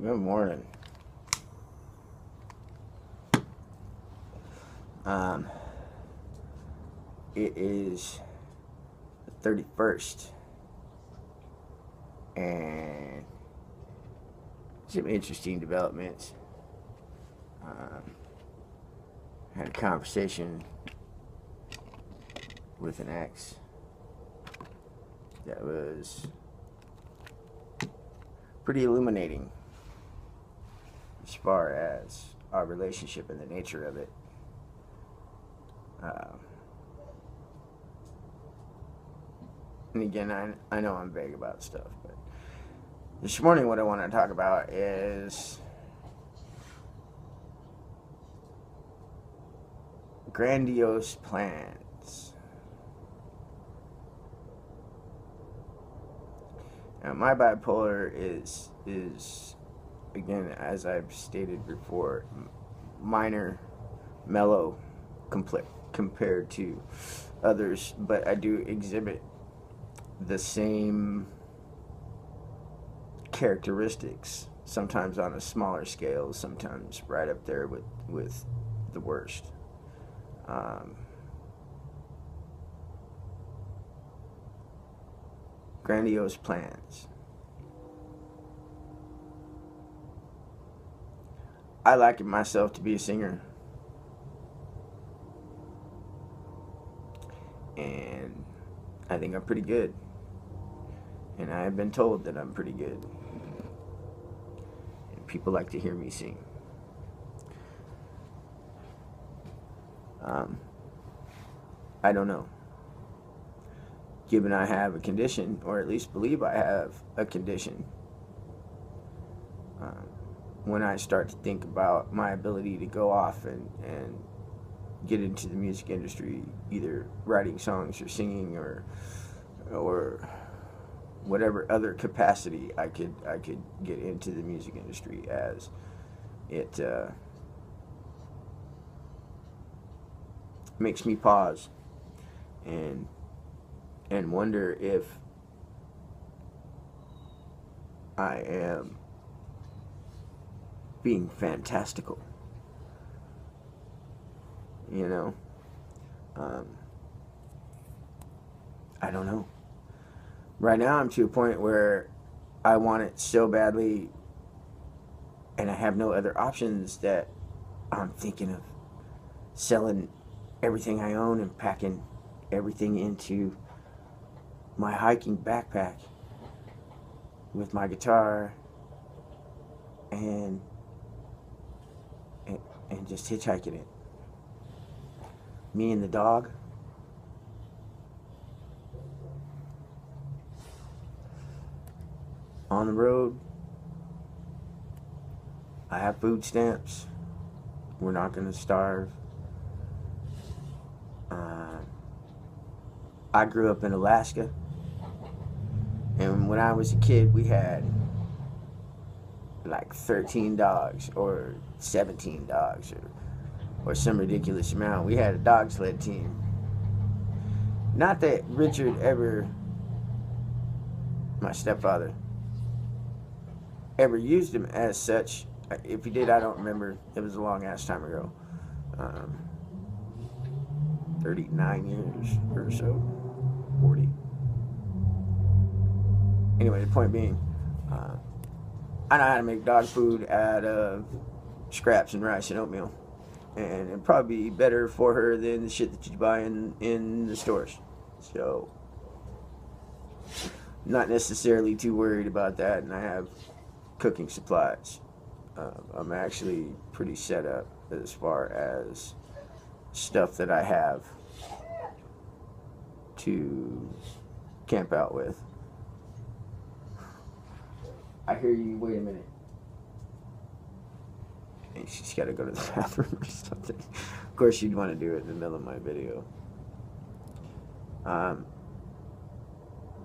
Good morning. Um, it is the 31st, and some interesting developments. Had a conversation with an ex that was pretty illuminating as far as our relationship and the nature of it. And again, I know I'm vague about stuff, but this morning what I want to talk about is grandiose plans. Now, my bipolar is again, as I've stated before, minor, mellow, compared to others, but I do exhibit the same characteristics, sometimes on a smaller scale, sometimes right up there with the worst. Grandiose plans. I liken myself to be a singer, and I think I'm pretty good, and I have been told that I'm pretty good, and people like to hear me sing. I don't know. Given I have a condition, or at least believe I have a condition, when I start to think about my ability to go off and get into the music industry, either writing songs or singing or whatever other capacity I could get into the music industry as, it makes me pause and wonder if I am being fantastical. You know, I don't know. Right now I'm to a point where I want it so badly, and I have no other options, that I'm thinking of selling everything I own and packing everything into my hiking backpack with my guitar and just hitchhiking it. Me and the dog. On the road. I have food stamps. We're not going to starve. I grew up in Alaska, and when I was a kid, we had like 13 dogs or 17 dogs or some ridiculous amount. We had a dog sled team. Not that Richard ever, my stepfather, ever used him as such. If he did, I don't remember. It was a long ass time ago. 39 years or so. 40. Anyway, the point being, I know how to make dog food out of scraps and rice and oatmeal, and it'd probably be better for her than the shit that you buy in the stores. So, not necessarily too worried about that, and I have cooking supplies. I'm actually pretty set up as far as stuff that I have to camp out with. I hear you. Wait a minute. And she's got to go to the bathroom or something. Of course, you'd want to do it in the middle of my video.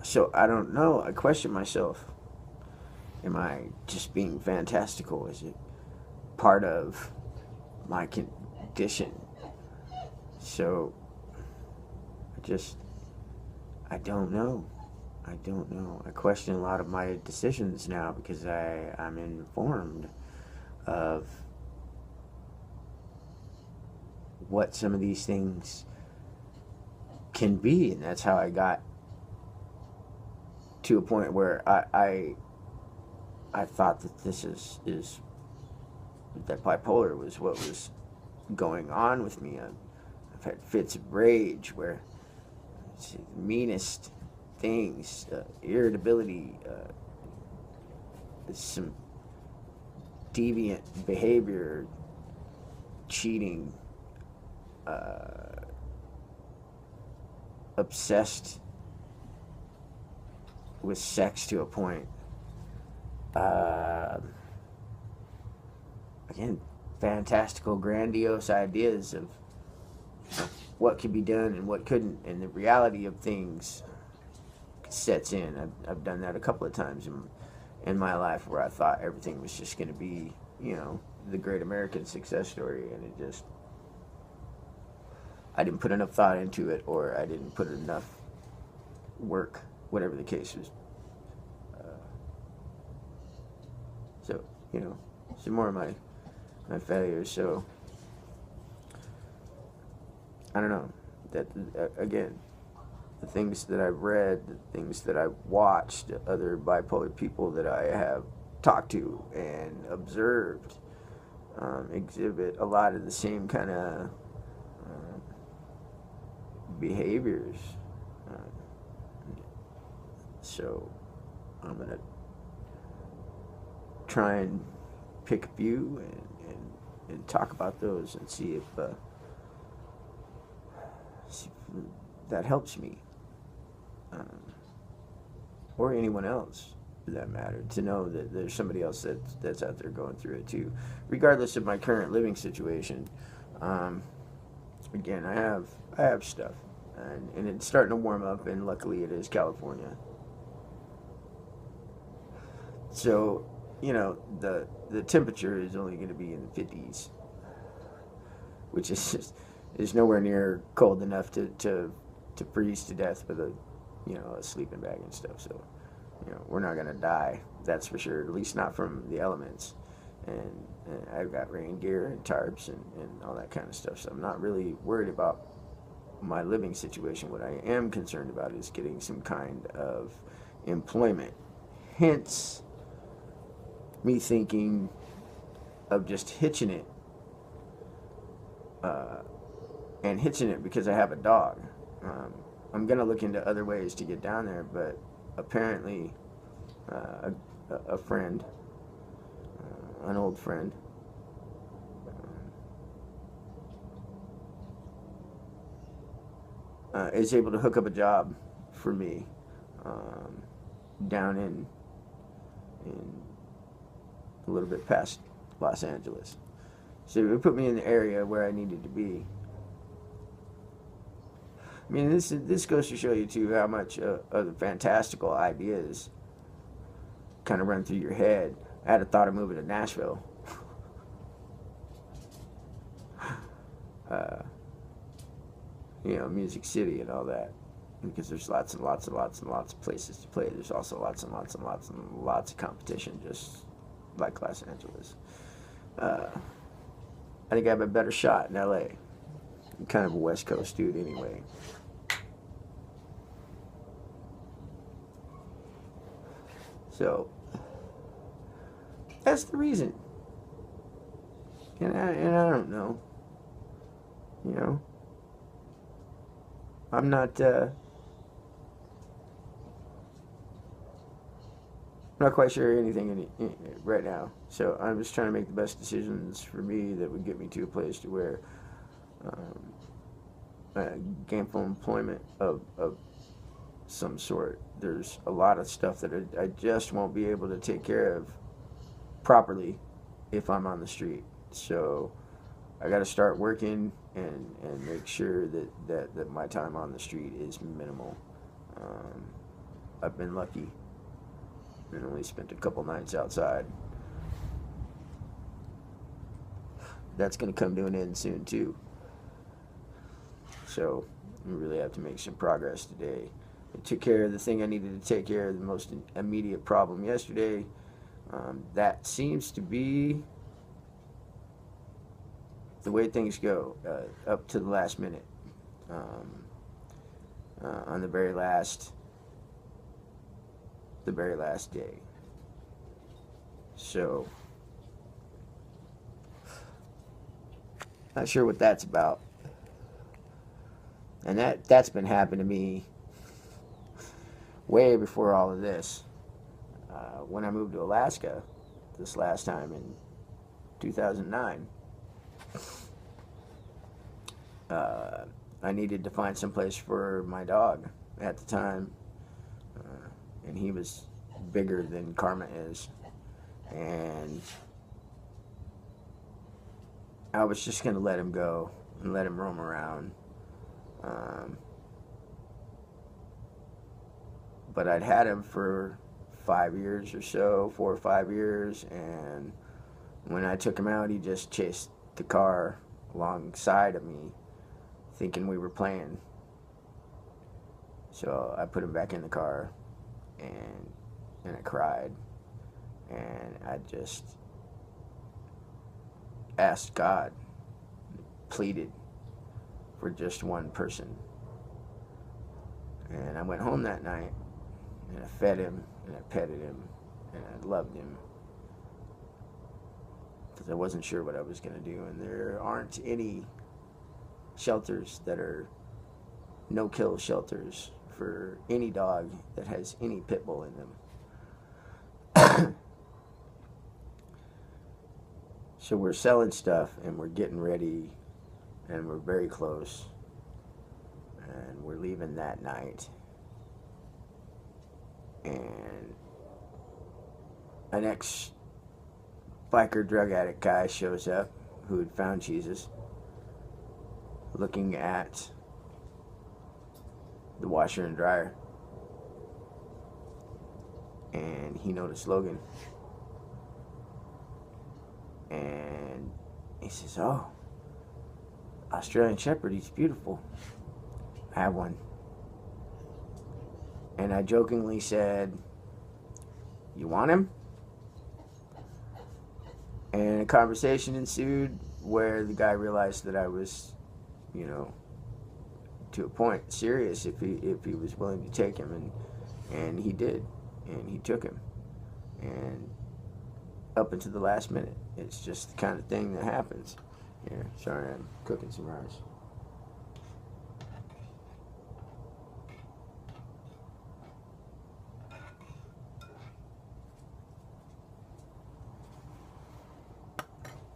So I don't know. I question myself. Am I just being fantastical? Is it part of my condition? So I don't know. I don't know. I question a lot of my decisions now because I'm informed of what some of these things can be, and that's how I got to a point where I thought that this is that bipolar was what was going on with me. I've had fits of rage where it's the meanest things, irritability, some deviant behavior, cheating, obsessed with sex to a point. Again, fantastical, grandiose ideas of what could be done and what couldn't, and the reality of things sets in. I've done that a couple of times in my life where I thought everything was just going to be, the great American success story, and it just, I didn't put enough thought into it, or I didn't put enough work, whatever the case was. So, some more of my failures. So, I don't know. That, again, the things that I've read, the things that I've watched, other bipolar people that I have talked to and observed exhibit a lot of the same kind of behaviors. So I'm going to try and pick a few and talk about those and see if that helps me, or anyone else for that matter, to know that there's somebody else that's out there going through it too, regardless of my current living situation. Again, I have stuff, and it's starting to warm up, and luckily it is California. So, the temperature is only going to be in the 50s, which is just, is nowhere near cold enough to freeze to death with a sleeping bag and stuff. So, we're not going to die, that's for sure, at least not from the elements. And I've got rain gear and tarps and all that kind of stuff, so I'm not really worried about my living situation. What I am concerned about is getting some kind of employment. Hence, me thinking of just hitching it, and hitching it because I have a dog. I'm gonna look into other ways to get down there, but apparently, a friend, an old friend, is able to hook up a job for me down in a little bit past Los Angeles. So it put me in the area where I needed to be. I mean, this goes to show you too how much of the fantastical ideas kind of run through your head. I had a thought of moving to Nashville. Music City and all that, because there's lots and lots and lots and lots of places to play. There's also lots and lots and lots and lots of competition, just like Los Angeles. I think I have a better shot in LA. I'm kind of a West Coast dude anyway. So that's the reason. And I don't know. I'm not quite sure anything right now. So I'm just trying to make the best decisions for me that would get me to a place to where gainful employment of some sort. There's a lot of stuff that I just won't be able to take care of properly if I'm on the street. So I got to start working and make sure that my time on the street is minimal. I've been lucky and only spent a couple nights outside. That's going to come to an end soon too. So we really have to make some progress today. I took care of the thing I needed to take care of, the most immediate problem yesterday. That seems to be the way things go, up to the last minute, on the very last day. So, not sure what that's about. And that's been happening to me way before all of this. When I moved to Alaska this last time in 2009, I needed to find some place for my dog at the time, and he was bigger than Karma is, and I was just going to let him go and let him roam around. But I'd had him for 5 years or so, 4 or 5 years, and when I took him out, he just chased the car alongside of me, thinking we were playing. So I put him back in the car, and I cried, and I just asked God, pleaded for just one person. And I went home that night, and I fed him, and I petted him, and I loved him, because I wasn't sure what I was going to do. And there aren't any shelters that are no-kill shelters for any dog that has any pit bull in them. So we're selling stuff, and we're getting ready, and we're very close, and we're leaving that night. And an ex-biker drug addict guy shows up who had found Jesus, looking at the washer and dryer, and he noticed Logan, and he says, "Oh, Australian Shepherd, he's beautiful. I have one." And I jokingly said, "You want him?" And a conversation ensued where the guy realized that I was, to a point, serious if he was willing to take him, and he did, and he took him. And up until the last minute, it's just the kind of thing that happens. Yeah, sorry, I'm cooking some rice.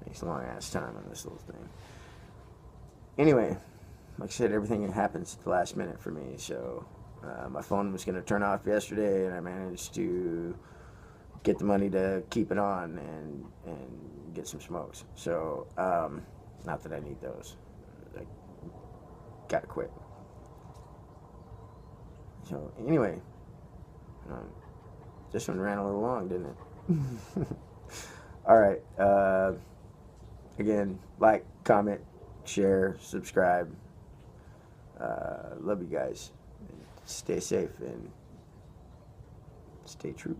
Takes a long ass time on this little thing. Anyway, like I said, everything happens at the last minute for me. So my phone was going to turn off yesterday, and I managed to get the money to keep it on and get some smokes. So not that I need those. I gotta quit. So anyway, this one ran a little long, didn't it? All right. Again, like, comment, share, subscribe. Love you guys. Stay safe and stay true.